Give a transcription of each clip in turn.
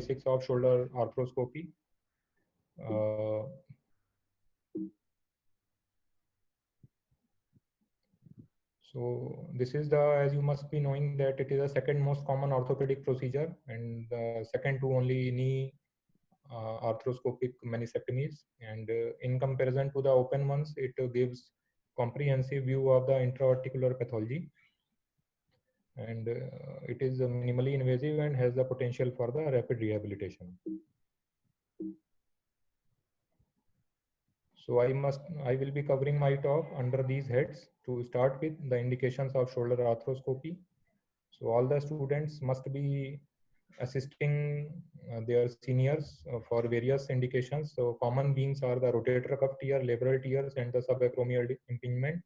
basics of shoulder arthroscopy. So this is the, as you must be knowing, that it is the second most common orthopedic procedure and the second to only knee arthroscopic meniscectomies. And in comparison to the open ones, it gives comprehensive view of the intra-articular pathology. And it is minimally invasive and has the potential for the rapid rehabilitation. So I will be covering my talk under these heads. To start with, the indications of shoulder arthroscopy. So all the students must be assisting their seniors for various indications. So common beings are the rotator cuff tear, labral tears, and the subacromial impingement.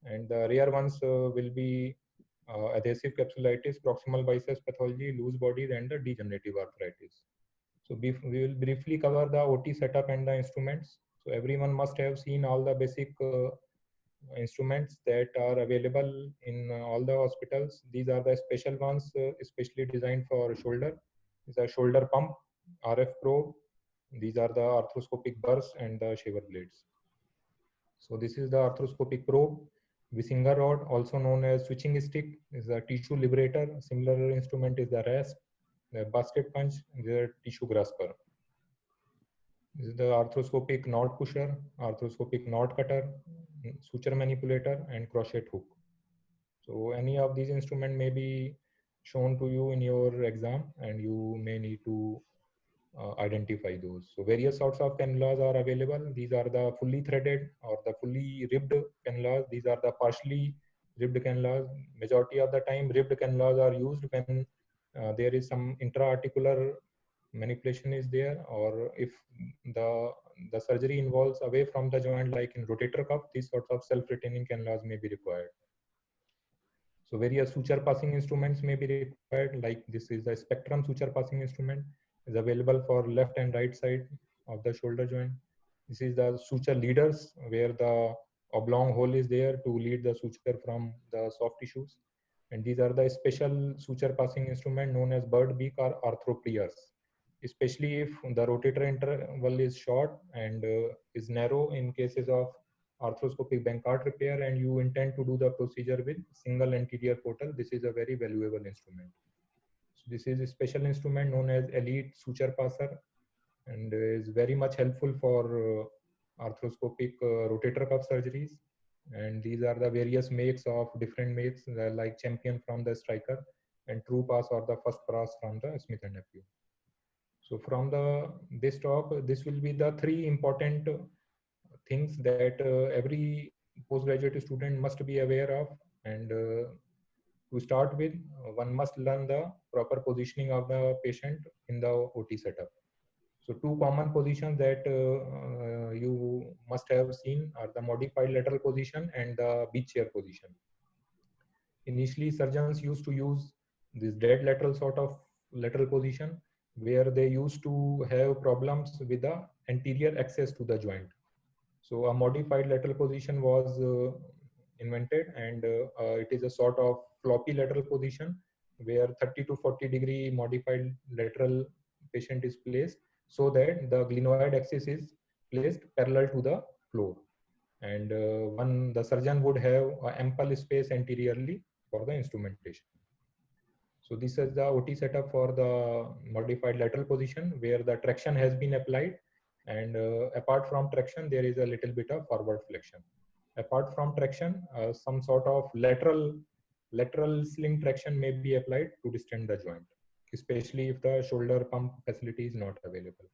And the rare ones will be adhesive capsulitis, proximal biceps pathology, loose bodies, and the degenerative arthritis. So we will briefly cover the OT setup and the instruments. So everyone must have seen all the basic instruments that are available in all the hospitals. These are the special ones, especially designed for shoulder. These are shoulder pump, RF probe. These are the arthroscopic burrs and the shaver blades. So this is the arthroscopic probe. Wissinger rod, also known as switching stick, is a tissue liberator. Similar instrument is the rasp, the basket punch, the tissue grasper. This is the arthroscopic knot pusher, arthroscopic knot cutter, suture manipulator, and crochet hook. So any of these instruments may be shown to you in your exam, and you may need to identify those. So various sorts of cannulas are available. These are the fully threaded or the fully ribbed cannulas. These are the partially ribbed cannulas. Majority of the time, ribbed cannulas are used when there is some intra-articular manipulation is there, or if the surgery involves away from the joint, like in rotator cuff, these sorts of self-retaining cannulas may be required. So various suture passing instruments may be required, like this is the Spectrum suture passing instrument, is available for left and right side of the shoulder joint. This is the suture leaders, where the oblong hole is there to lead the suture from the soft tissues. And these are the special suture passing instrument known as bird beak or arthropliers, especially if the rotator interval is short and is narrow in cases of arthroscopic Bankart repair, and you intend to do the procedure with single anterior portal. This is a very valuable instrument. So this is a special instrument known as Elite Suture Passer, and is very much helpful for arthroscopic rotator cuff surgeries. And these are the various makes of different makes, like Champion from the Striker and True Pass or the First Pass from the Smith and Nephew. So from this talk, this will be the three important things that every postgraduate student must be aware of. And to start with, one must learn the proper positioning of the patient in the OT setup. So two common positions that you must have seen are the modified lateral position and the beach chair position. Initially, surgeons used to use this dead lateral sort of lateral position, where they used to have problems with the anterior access to the joint. So a modified lateral position was invented, and it is a sort of floppy lateral position where 30 to 40 degree modified lateral patient is placed, so that the glenoid axis is placed parallel to the floor. And the surgeon would have ample space anteriorly for the instrumentation. So this is the OT setup for the modified lateral position, where the traction has been applied, and apart from traction, there is a little bit of forward flexion. Apart from traction, some sort of lateral sling traction may be applied to distend the joint, especially if the shoulder pump facility is not available.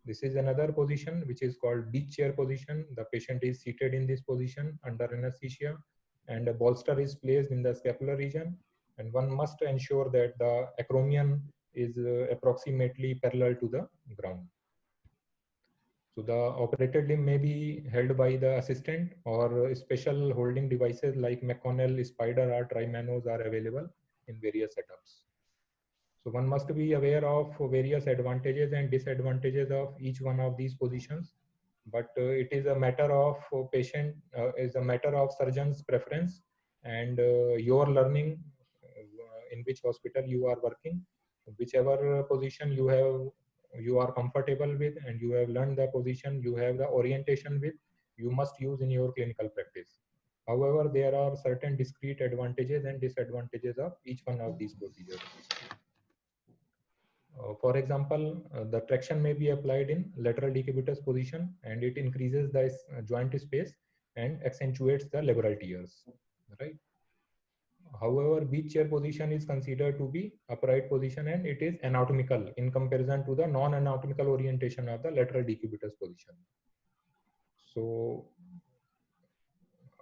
This is another position which is called beach chair position. The patient is seated in this position under anesthesia, and a bolster is placed in the scapular region, and one must ensure that the acromion is approximately parallel to the ground. So the operated limb may be held by the assistant, or special holding devices like McConnell, Spider, or Trimanos are available in various setups. So one must be aware of various advantages and disadvantages of each one of these positions, but it is a matter of is a matter of surgeon's preference and your learning in which hospital you are working. whichever position you are comfortable with and you have learned the position, you have the orientation with, you must use in your clinical practice. However, there are certain discrete advantages and disadvantages of each one of these procedures. For example, the traction may be applied in lateral decubitus position and it increases the joint space and accentuates the labral tears, right? However, beach chair position is considered to be upright position and it is anatomical in comparison to the non-anatomical orientation of the lateral decubitus position. So,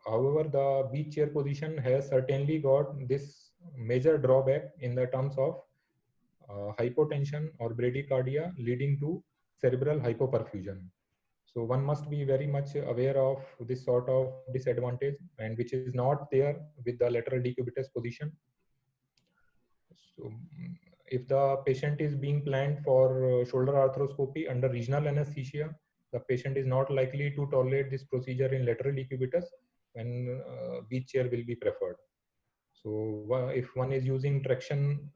however, the beach chair position has certainly got this major drawback in the terms of hypotension or bradycardia leading to cerebral hypoperfusion. So one must be very much aware of this sort of disadvantage, and which is not there with the lateral decubitus position. So if the patient is being planned for shoulder arthroscopy under regional anesthesia, the patient is not likely to tolerate this procedure in lateral decubitus, when beach chair will be preferred. So if one is using traction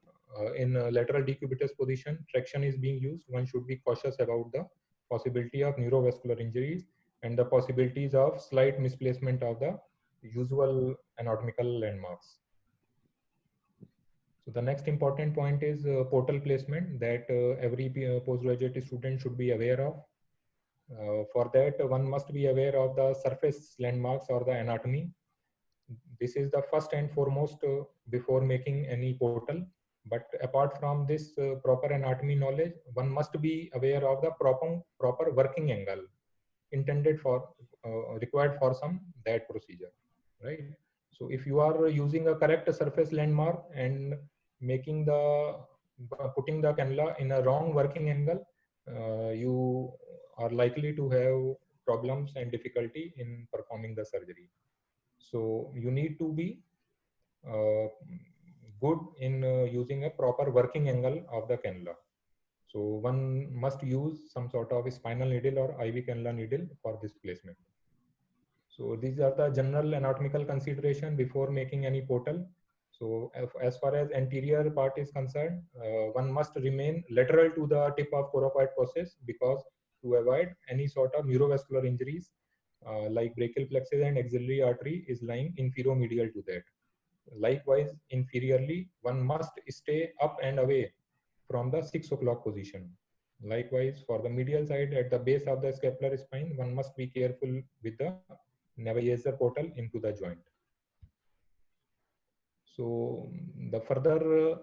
in lateral decubitus position, traction is being used, one should be cautious about the possibility of neurovascular injuries and the possibilities of slight misplacement of the usual anatomical landmarks. So the next important point is portal placement that every postgraduate student should be aware of. For that, one must be aware of the surface landmarks or the anatomy. This is the first and foremost before making any portal. But apart from this proper anatomy knowledge, one must be aware of the proper working angle intended for required for some that procedure, right? So if you are using a correct surface landmark and making the putting the cannula in a wrong working angle, you are likely to have problems and difficulty in performing the surgery. So you need to be uh, good in using a proper working angle of the cannula. So one must use some sort of spinal needle or IV cannula needle for this placement. So these are the general anatomical consideration before making any portal. So as far as anterior part is concerned, one must remain lateral to the tip of coracoid process, because to avoid any sort of neurovascular injuries like brachial plexus and axillary artery is lying inferior-medial to that. Likewise, inferiorly, one must stay up and away from the 6 o'clock position. Likewise, for the medial side at the base of the scapular spine, one must be careful with the Neviaser portal into the joint. So the further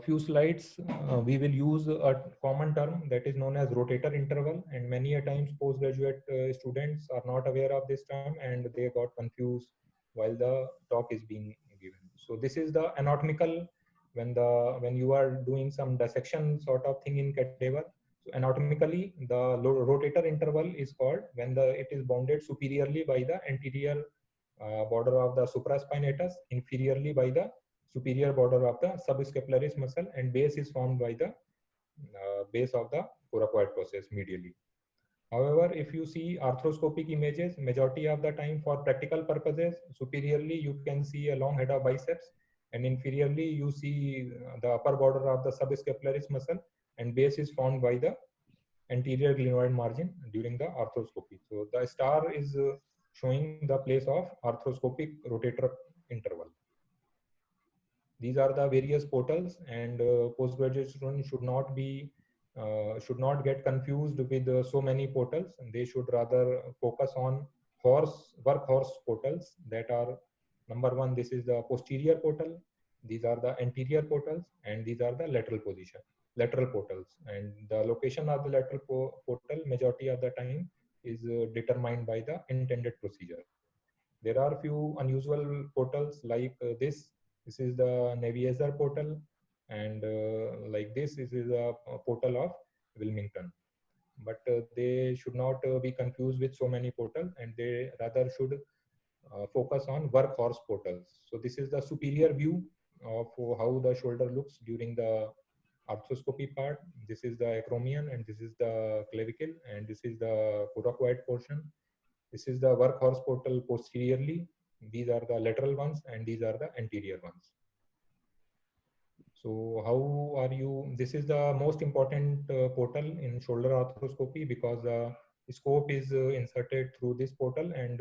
few slides, we will use a common term that is known as rotator interval, and many a times postgraduate students are not aware of this term and they got confused while the talk is being given. So this is the anatomical when you are doing some dissection sort of thing in cadaver. So anatomically, the rotator interval is called when it is bounded superiorly by the anterior border of the supraspinatus, inferiorly by the superior border of the subscapularis muscle, and base is formed by the base of the coracoid process medially. However, if you see arthroscopic images, majority of the time for practical purposes, superiorly you can see a long head of biceps, and inferiorly you see the upper border of the subscapularis muscle, and base is formed by the anterior glenoid margin during the arthroscopy. So the star is showing the place of arthroscopic rotator interval. These are the various portals, and postgraduate students should not get confused with so many portals. They should rather focus on workhorse portals that are: number one, this is the posterior portal, these are the anterior portals, and these are the lateral portals. And the location of the lateral portal majority of the time is determined by the intended procedure. There are few unusual portals like this. This is the Neviaser portal, and like this is a portal of Wilmington. But they should not be confused with so many portals, and they rather should focus on workhorse portals. So this is the superior view of how the shoulder looks during the arthroscopy part. This is the acromion, and this is the clavicle, and this is the coracoid portion. This is the workhorse portal posteriorly. These are the lateral ones, and these are the anterior ones. So how are you? This is the most important portal in shoulder arthroscopy because the scope is inserted through this portal, and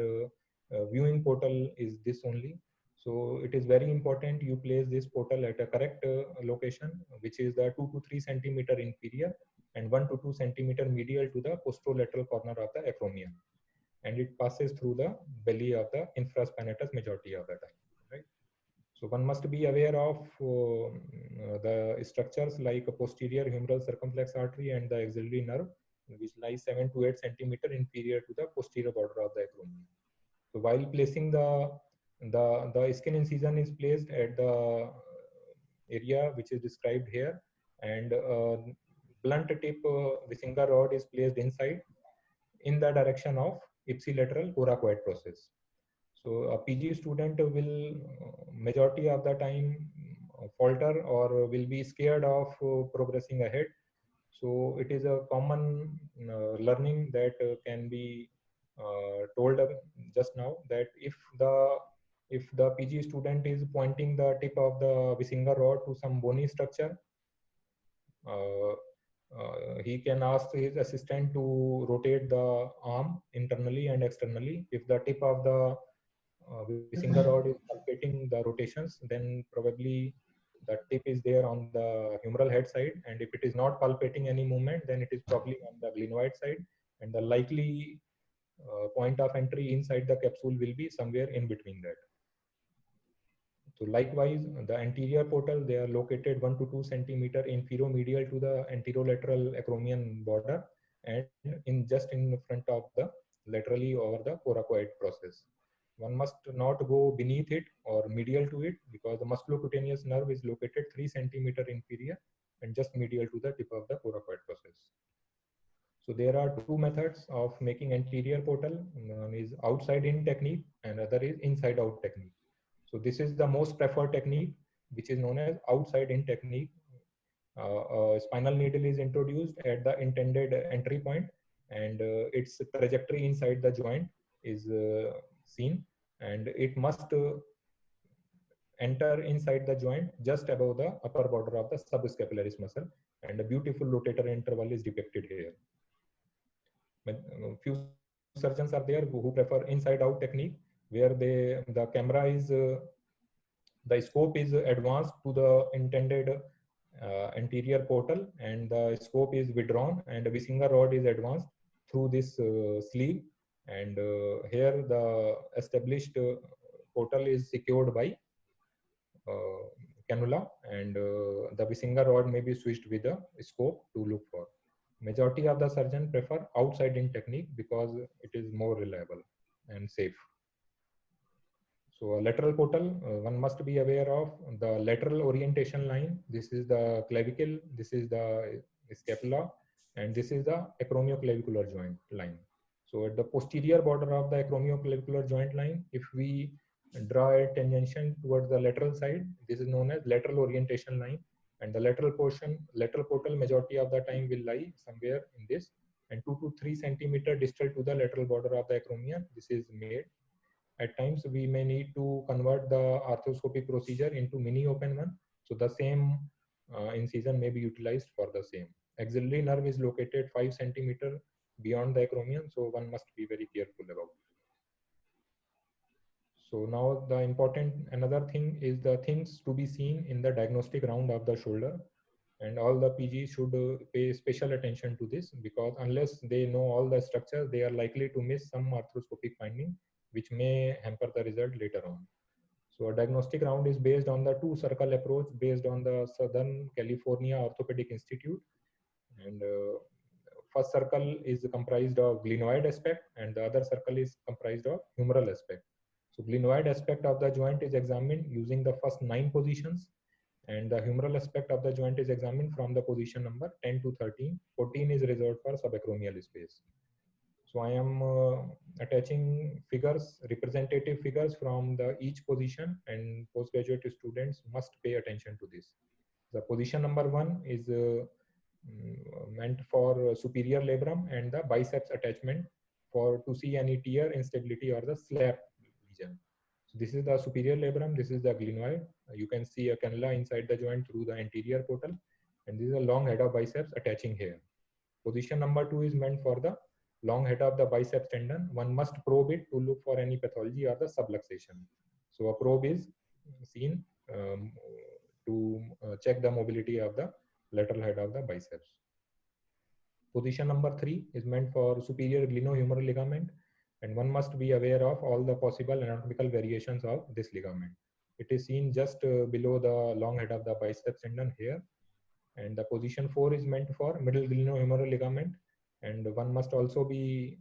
viewing portal is this only. So it is very important you place this portal at a correct location, which is the 2 to 3 centimeter inferior and 1 to 2 centimeter medial to the posterolateral corner of the acromion, and it passes through the belly of the infraspinatus majority of the time, right? So one must be aware of the structures like a posterior humeral circumflex artery and the axillary nerve, which lies 7 to 8 centimeter inferior to the posterior border of the acromion. So while placing the skin incision is placed at the area which is described here, and blunt tip Visinga rod is placed inside in the direction of ipsilateral coracoid process. So a PG student will majority of the time falter or will be scared of progressing ahead. So it is a common learning that can be told just now, that if the PG student is pointing the tip of the Visinga rod to some bony structure, uh, he can ask his assistant to rotate the arm internally and externally. If the tip of the Visinga rod is palpating the rotations, then probably the tip is there on the humeral head side. And if it is not palpating any movement, then it is probably on the glenoid side. And the likely point of entry inside the capsule will be somewhere in between that. So likewise, the anterior portal, they are located 1 to 2 centimeter infero-medial to the anterolateral acromion border, and in just in front of the laterally over the coracoid process. One must not go beneath it or medial to it, because the musculocutaneous nerve is located 3 centimeter inferior and just medial to the tip of the coracoid process. So there are two methods of making anterior portal. One is outside in technique and other is inside out technique. So this is the most preferred technique, which is known as outside in technique. A spinal needle is introduced at the intended entry point, and its trajectory inside the joint is seen, and it must enter inside the joint just above the upper border of the subscapularis muscle, and a beautiful rotator interval is depicted here. But, few surgeons are there who prefer inside out technique, where the camera is the scope is advanced to the intended anterior portal, and the scope is withdrawn, and the Visinga rod is advanced through this sleeve, and here the established portal is secured by cannula, and the Visinga rod may be switched with the scope to look for. Majority of the surgeon prefer outside in technique because it is more reliable and safe. So a lateral portal, one must be aware of the lateral orientation line. This is the clavicle, this is the scapula, and this is the acromioclavicular joint line. So at the posterior border of the acromioclavicular joint line, if we draw a tangential towards the lateral side, this is known as lateral orientation line. And the lateral portion, lateral portal majority of the time will lie somewhere in this, and 2 to 3 centimeter distal to the lateral border of the acromion, this is made. At times we may need to convert the arthroscopic procedure into mini open one. So the same incision may be utilized for the same. Axillary nerve is located 5 centimeter beyond the acromion, so one must be very careful about it. So now the important another thing is the things to be seen in the diagnostic round of the shoulder, and all the PG should pay special attention to this, because unless they know all the structures, they are likely to miss some arthroscopic finding, which may hamper the result later on. So a diagnostic round is based on the two circle approach based on the Southern California Orthopedic Institute, and first circle is comprised of glenoid aspect, and the other circle is comprised of humeral aspect. So glenoid aspect of the joint is examined using the first 9 positions, and the humeral aspect of the joint is examined from the position number 10 to 13. 14 is reserved for subacromial space. So I am attaching figures, representative figures from the each position, and postgraduate students must pay attention to this. The position number 1 is meant for superior labrum and the biceps attachment for to see any tear instability or the slap lesion. This is the superior labrum. This is the glenoid. You can see a cannula inside the joint through the anterior portal. And this is a long head of biceps attaching here. Position number 2 is meant for the long head of the biceps tendon. One must probe it to look for any pathology or the subluxation. So a probe is seen to check the mobility of the lateral head of the biceps. Position number 3 is meant for superior glenohumeral ligament, and one must be aware of all the possible anatomical variations of this ligament. It is seen just below the long head of the biceps tendon here. And the position 4 is meant for middle glenohumeral ligament, and one must also be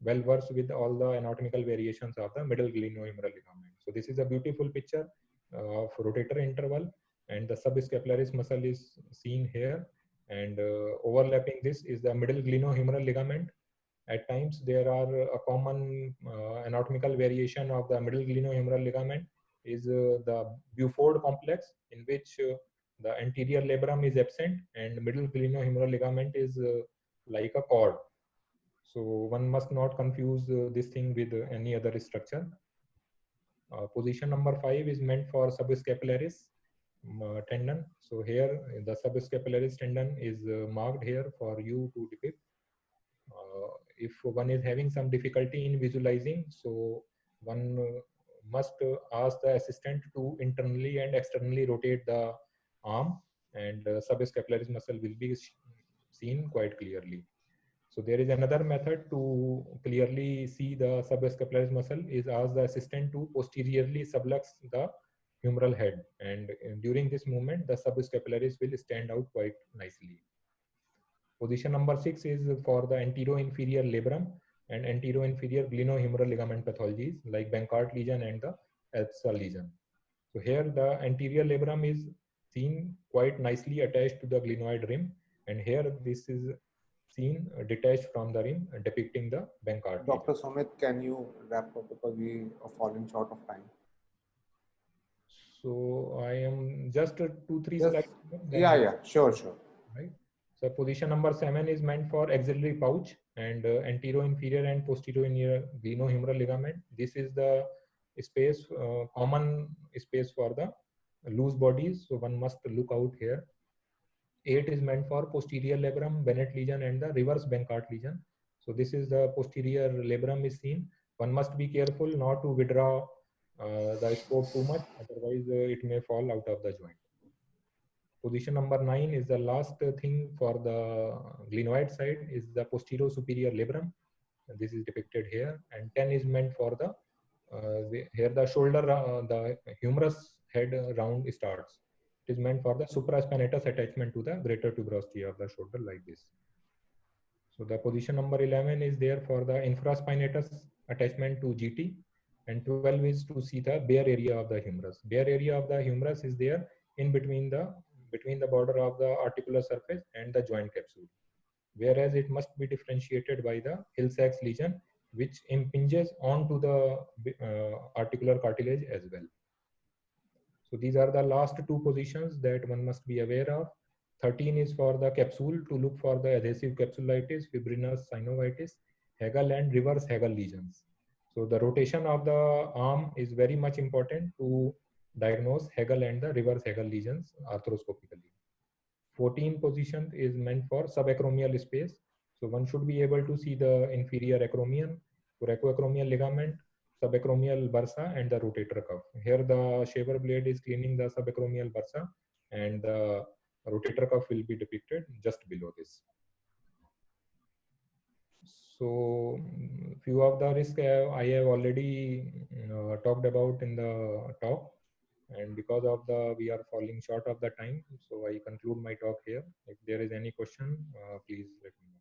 well versed with all the anatomical variations of the middle glenohumeral ligament. So this is a beautiful picture of rotator interval, and the subscapularis muscle is seen here, and overlapping this is the middle glenohumeral ligament. At times there are a common anatomical variation of the middle glenohumeral ligament is the Buford complex, in which the anterior labrum is absent and middle glenohumeral ligament is like a cord. So one must not confuse this thing with any other structure. Position number 5 is meant for subscapularis tendon. So here the subscapularis tendon is marked here for you to depict. If one is having some difficulty in visualizing, so one must ask the assistant to internally and externally rotate the arm, and subscapularis muscle will be seen quite clearly. So there is another method to clearly see the subscapularis muscle is ask the assistant to posteriorly sublux the humeral head, and during this movement the subscapularis will stand out quite nicely. Position number 6 is for the anteroinferior labrum and anteroinferior glenohumeral ligament pathologies like Bankart lesion and the Elpsa lesion. So here the anterior labrum is seen quite nicely attached to the glenoid rim, and here this is seen detached from the rim, depicting the Bankart lesion. Dr. Sumit, can you wrap up because we are falling short of time? So I am just 2-3 Yes. slides. Yeah, sure. Right. So position number 7 is meant for axillary pouch and anteroinferior and posterior glenohumeral ligament. This is the space, common space for the loose bodies. So one must look out here. 8 is meant for posterior labrum, Bennett lesion, and the reverse Bankart lesion. So this is the posterior labrum is seen. One must be careful not to withdraw the scope too much, otherwise it may fall out of the joint. Position number 9 is the last thing for the glenoid side is the posterior superior labrum. This is depicted here, and 10 is meant for the here the shoulder, the humerus head round starts. It is meant for the supraspinatus attachment to the greater tuberosity of the shoulder like this. So the position number 11 is there for the infraspinatus attachment to GT, and 12 is to see the bare area of the humerus. Bare area of the humerus is there in between the border of the articular surface and the joint capsule, whereas it must be differentiated by the Hill-Sachs lesion, which impinges onto the articular cartilage as well. So these are the last two positions that one must be aware of. 13 is for the capsule to look for the adhesive capsulitis, fibrinous synovitis, Hegel and reverse Hegel lesions. So the rotation of the arm is very much important to diagnose Hegel and the reverse Hegel lesions arthroscopically. 14 position is meant for subacromial space. So one should be able to see the inferior acromion, coracoacromial ligament, subacromial bursa, and the rotator cuff. Here the shaver blade is cleaning the subacromial bursa, and the rotator cuff will be depicted just below this. So few of the risks I have already talked about in the talk, and because of the we are falling short of the time, so I conclude my talk here. If there is any question, please let me know.